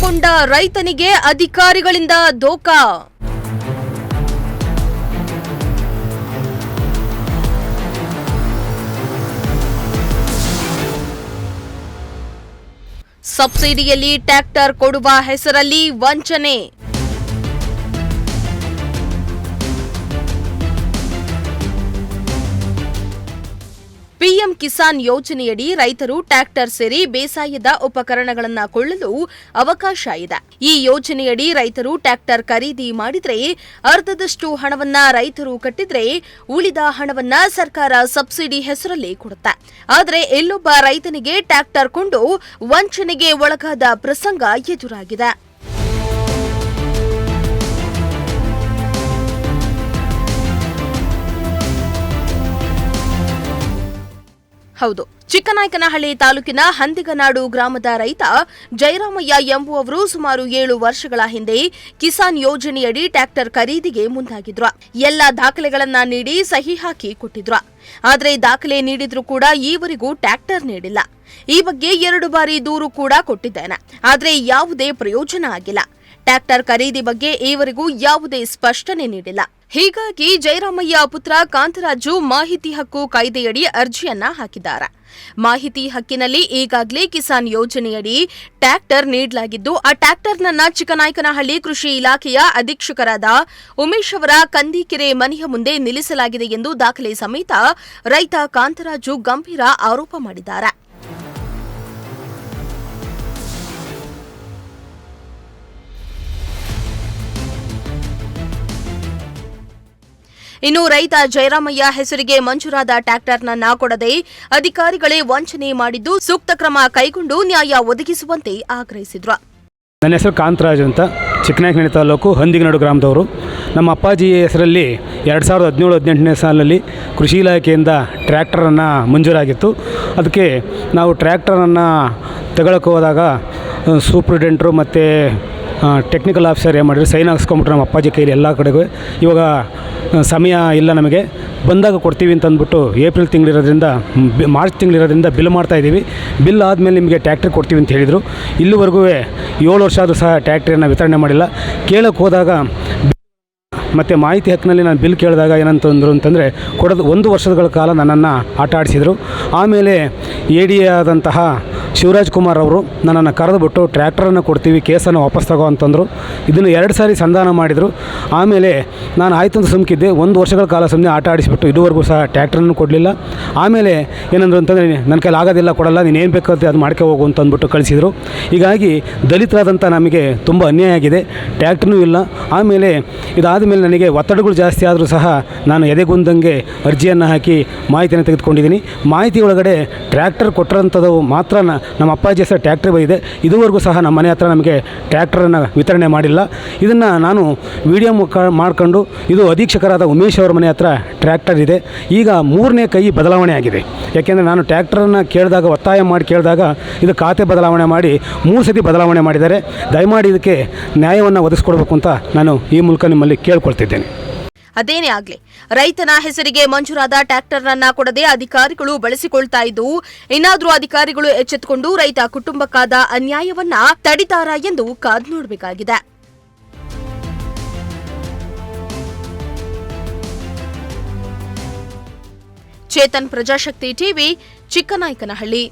ಕೊಂಡ ರೈತನಿಗೆ ಅಧಿಕಾರಿಗಳಿಂದ ಧೋಕಾ. ಸಬ್ಸಿಡಿಯಲ್ಲಿ ಟ್ರ್ಯಾಕ್ಟರ್ ಕೊಡುವ ಹೆಸರಲ್ಲಿ ವಂಚನೆ. ಪಿಎಂ ಕಿಸಾನ್ ಯೋಜನೆಯಡಿ ರೈತರು ಟ್ರ್ಯಾಕ್ಟರ್ ಸೇರಿ ಬೇಸಾಯದ ಉಪಕರಣಗಳನ್ನು ಕೊಳ್ಳಲು ಅವಕಾಶ ಇದೆ. ಈ ಯೋಜನೆಯಡಿ ರೈತರು ಟ್ರ್ಯಾಕ್ಟರ್ ಖರೀದಿ ಮಾಡಿದ್ರೆ ಅರ್ಧದಷ್ಟು ಹಣವನ್ನ ರೈತರು ಕಟ್ಟಿದ್ರೆ ಉಳಿದ ಹಣವನ್ನ ಸರ್ಕಾರ ಸಬ್ಸಿಡಿ ಹೆಸರಲ್ಲಿ ಕೊಡುತ್ತೆ. ಆದರೆ ಇಲ್ಲೊಬ್ಬ ರೈತನಿಗೆ ಟ್ರ್ಯಾಕ್ಟರ್ ಕೊಂಡು ವಂಚನೆಗೆ ಒಳಗಾದ ಪ್ರಸಂಗ ಎದುರಾಗಿದೆ. ಹೌದು, ಚಿಕ್ಕನಾಯಕನಹಳ್ಳಿ ತಾಲೂಕಿನ ಹಂದಿಗನಾಡು ಗ್ರಾಮದ ರೈತ ಜಯರಾಮಯ್ಯ ಎಂಬುವವರು ಸುಮಾರು 7 ವರ್ಷಗಳ ಹಿಂದೆ ಕಿಸಾನ್ ಯೋಜನೆಯಡಿ ಟ್ರ್ಯಾಕ್ಟರ್ ಖರೀದಿಗೆ ಮುಂದಾಗಿದ್ರು. ಎಲ್ಲ ದಾಖಲೆಗಳನ್ನ ನೀಡಿ ಸಹಿ ಹಾಕಿ ಕೊಟ್ಟಿದ್ರು. ಆದರೆ ದಾಖಲೆ ನೀಡಿದ್ರೂ ಕೂಡ ಈವರೆಗೂ ಟ್ರ್ಯಾಕ್ಟರ್ ನೀಡಿಲ್ಲ. ಈ ಬಗ್ಗೆ 2 ಬಾರಿ ದೂರು ಕೂಡ ಕೊಟ್ಟಿದ್ದೇನೆ, ಆದರೆ ಯಾವುದೇ ಪ್ರಯೋಜನ ಆಗಿಲ್ಲ. ಟ್ರ್ಯಾಕ್ಟರ್ ಖರೀದಿ ಬಗ್ಗೆ ಈವರೆಗೂ ಯಾವುದೇ ಸ್ಪಷ್ಟನೆ ನೀಡಿಲ್ಲ. ಹೀಗಾಗಿ ಜಯರಾಮಯ್ಯ ಪುತ್ರ ಕಾಂತರಾಜು ಮಾಹಿತಿ ಹಕ್ಕು ಕಾಯ್ದೆಯಡಿ ಅರ್ಜಿಯನ್ನ ಹಾಕಿದ್ದಾರೆ. ಮಾಹಿತಿ ಹಕ್ಕಿನಲ್ಲಿ ಈಗಾಗಲೇ ಕಿಸಾನ್ ಯೋಜನೆಯಡಿ ಟ್ರ್ಯಾಕ್ಟರ್ ನೀಡಲಾಗಿದ್ದು, ಆ ಟ್ರ್ಯಾಕ್ಟರ್ನನ್ನ ಚಿಕ್ಕನಾಯಕನಹಳ್ಳಿ ಕೃಷಿ ಇಲಾಖೆಯ ಅಧೀಕ್ಷಕರಾದ ಉಮೇಶ್ ಅವರ ಕಂದೀಕೆರೆ ಮನೆಯ ಮುಂದೆ ನಿಲ್ಲಿಸಲಾಗಿದೆ ಎಂದು ದಾಖಲೆ ಸಮೇತ ರೈತ ಕಾಂತರಾಜು ಗಂಭೀರ ಆರೋಪ ಮಾಡಿದ್ದಾರೆ. ಇನ್ನು ರೈತ ಜಯರಾಮಯ್ಯ ಹೆಸರಿಗೆ ಮಂಜೂರಾದ ಟ್ರ್ಯಾಕ್ಟರ್ನನ್ನ ಕೊಡದೆ ಅಧಿಕಾರಿಗಳೇ ವಂಚನೆ ಮಾಡಿದ್ದು ಸೂಕ್ತ ಕ್ರಮ ಕೈಗೊಂಡು ನ್ಯಾಯ ಒದಗಿಸುವಂತೆ ಆಗ್ರಹಿಸಿದ್ರು. ನನ್ನ ಹೆಸರು ಕಾಂತರಾಜು ಅಂತ, ಚಿಕ್ಕನಾಯಕನಹಳ್ಳಿ ತಾಲೂಕು ಹಂದಿಗನಾಡು ಗ್ರಾಮದವರು. ನಮ್ಮ ಅಪ್ಪಾಜಿ ಹೆಸರಲ್ಲಿ 2017-18ನೇ ಸಾಲಲ್ಲಿ ಕೃಷಿ ಇಲಾಖೆಯಿಂದ ಟ್ರ್ಯಾಕ್ಟರನ್ನು ಮಂಜೂರಾಗಿತ್ತು. ಅದಕ್ಕೆ ನಾವು ಟ್ರ್ಯಾಕ್ಟರನ್ನು ತಗೊಳಕ್ಕೆ ಹೋದಾಗ ಸೂಪ್ರಿಡೆಂಟ್ರು ಮತ್ತು ಟೆಕ್ನಿಕಲ್ ಆಫೀಸರ್ ಏನು ಮಾಡಿದ್ರು, ಸೈನ್ ಹಾಕ್ಸ್ಕೊಂಬಿಟ್ರು ನಮ್ಮ ಅಪ್ಪಾಜಿ ಕೈಲಿ ಎಲ್ಲ ಕಡೆಗೂ. ಇವಾಗ ಸಮಯ ಇಲ್ಲ, ನಮಗೆ ಬಂದಾಗ ಕೊಡ್ತೀವಿ ಅಂತ ಅಂದ್ಬಿಟ್ಟು ಏಪ್ರಿಲ್ ತಿಂಗಳಿರೋದ್ರಿಂದ ಮಾರ್ಚ್ ತಿಂಗಳಿರೋದ್ರಿಂದ ಬಿಲ್ ಮಾಡ್ತಾಯಿದ್ದೀವಿ. ಬಿಲ್ ಆದಮೇಲೆ ನಿಮಗೆ ಟ್ರ್ಯಾಕ್ಟ್ರಿ ಕೊಡ್ತೀವಿ ಅಂತ ಹೇಳಿದರು. ಇಲ್ಲಿವರೆಗೂ 7 ವರ್ಷ ಆದರೂ ಸಹ ಟ್ರ್ಯಾಕ್ಟ್ರಿಯನ್ನು ವಿತರಣೆ ಮಾಡಿಲ್ಲ. ಕೇಳಕ್ಕೆ ಹೋದಾಗ ಮತ್ತು ಮಾಹಿತಿ ಹಕ್ಕಿನಲ್ಲಿ ನಾನು ಬಿಲ್ ಕೇಳಿದಾಗ ಏನಂತಂದರು ಅಂತಂದರೆ ಕೊಡೋದು 1 ವರ್ಷಗಳ ಕಾಲ ನನ್ನನ್ನು ಆಟ ಆಡಿಸಿದರು. ಆಮೇಲೆ ಎ ಡಿ ಎ ಆದಂತಹ ಶಿವರಾಜ್ ಕುಮಾರ್ ಅವರು ನನ್ನನ್ನು ಕರೆದುಬಿಟ್ಟು ಟ್ರ್ಯಾಕ್ಟರನ್ನು ಕೊಡ್ತೀವಿ, ಕೇಸನ್ನು ವಾಪಸ್ ತಗೋ ಅಂತಂದರು. ಇದನ್ನು 2 ಸಾರಿ ಸಂಧಾನ ಮಾಡಿದರು. ಆಮೇಲೆ ನಾನು ಆಯಿತು ಅಂತ ಸುಮ್ಕಿದ್ದೆ. 1 ವರ್ಷಗಳ ಕಾಲ ಸುಮ್ಮನೆ ಆಟ ಆಡಿಸಿಬಿಟ್ಟು ಇದುವರೆಗೂ ಸಹ ಟ್ರ್ಯಾಕ್ಟರನ್ನು ಕೊಡಲಿಲ್ಲ. ಆಮೇಲೆ ಏನಂದ್ರು ಅಂತಂದರೆ ನನ್ನ ಕೈಲಿ ಆಗೋದಿಲ್ಲ, ಕೊಡಲ್ಲ, ನೀನು ಏನು ಬೇಕಂತ ಅದು ಮಾಡ್ಕೊ ಹೋಗು ಅಂತ ಅಂದ್ಬಿಟ್ಟು ಕಳಿಸಿದರು. ಹೀಗಾಗಿ ದಲಿತರಾದಂಥ ನಮಗೆ ತುಂಬ ಅನ್ಯಾಯ ಆಗಿದೆ. ಟ್ರ್ಯಾಕ್ಟ್ರೂ ಇಲ್ಲ. ಆಮೇಲೆ ಇದಾದ ಮೇಲೆ ನನಗೆ ಒತ್ತಡಗಳು ಜಾಸ್ತಿ ಆದರೂ ಸಹ ನಾನು ಎದೆಗುಂದಂಗೆ ಅರ್ಜಿಯನ್ನು ಹಾಕಿ ಮಾಹಿತಿಯನ್ನು ತೆಗೆದುಕೊಂಡಿದ್ದೀನಿ. ಮಾಹಿತಿ ಒಳಗಡೆ ಟ್ರ್ಯಾಕ್ಟರ್ ಕೊಟ್ಟಿರೋಂಥದ್ದು ಮಾತ್ರ ನಮ್ಮ ಅಪ್ಪಾಜಿ ಹೆಸರು ಟ್ರ್ಯಾಕ್ಟರ್ ಬಂದಿದೆ. ಇದುವರೆಗೂ ಸಹ ನಮ್ಮ ಮನೆ ಹತ್ರ ನಮಗೆ ಟ್ರ್ಯಾಕ್ಟರನ್ನು ವಿತರಣೆ ಮಾಡಿಲ್ಲ. ಇದನ್ನು ನಾನು ವಿಡಿಯೋ ಮಾಡ್ಕೊಂಡು ಇದು ಅಧೀಕ್ಷಕರಾದ ಉಮೇಶ್ ಅವರ ಮನೆ ಹತ್ರ ಟ್ರ್ಯಾಕ್ಟರ್ ಇದೆ. ಈಗ 3ನೇ ಕೈ ಬದಲಾವಣೆ ಆಗಿದೆ. ಯಾಕೆಂದರೆ ನಾನು ಟ್ರ್ಯಾಕ್ಟರನ್ನು ಕೇಳಿದಾಗ, ಒತ್ತಾಯ ಮಾಡಿ ಕೇಳಿದಾಗ ಇದು ಖಾತೆ ಬದಲಾವಣೆ ಮಾಡಿ 3 ಸತಿ ಬದಲಾವಣೆ ಮಾಡಿದ್ದಾರೆ. ದಯಮಾಡಿ ಇದಕ್ಕೆ ನ್ಯಾಯವನ್ನು ಒದಗಿಸ್ಕೊಡ್ಬೇಕು ಅಂತ ನಾನು ಈ ಮೂಲಕ ನಿಮ್ಮಲ್ಲಿ ಕೇಳ್ಕೊಳ್ತಿದ್ದೇನೆ. ಅದೇನೇ ಆಗ್ಲಿ, ರೈತನ ಹೆಸರಿಗೆ ಮಂಜೂರಾದ ಟ್ರ್ಯಾಕ್ಟರ್ನನ್ನ ಕೊಡದೆ ಅಧಿಕಾರಿಗಳು ಬಳಸಿಕೊಳ್ತಾ ಇದ್ದು, ಇನ್ನಾದ್ರೂ ಅಧಿಕಾರಿಗಳು ಎಚ್ಚೆತ್ತುಕೊಂಡು ರೈತ ಕುಟುಂಬಕ್ಕಾದ ಅನ್ಯಾಯವನ್ನ ತಡಿತಾರಾ ಎಂದು ಕಾದು ನೋಡಬೇಕಾಗಿದೆ. ಚೇತನ್, ಪ್ರಜಾಶಕ್ತಿ ಟಿವಿ, ಚಿಕ್ಕನಾಯಕನಹಳ್ಳಿ.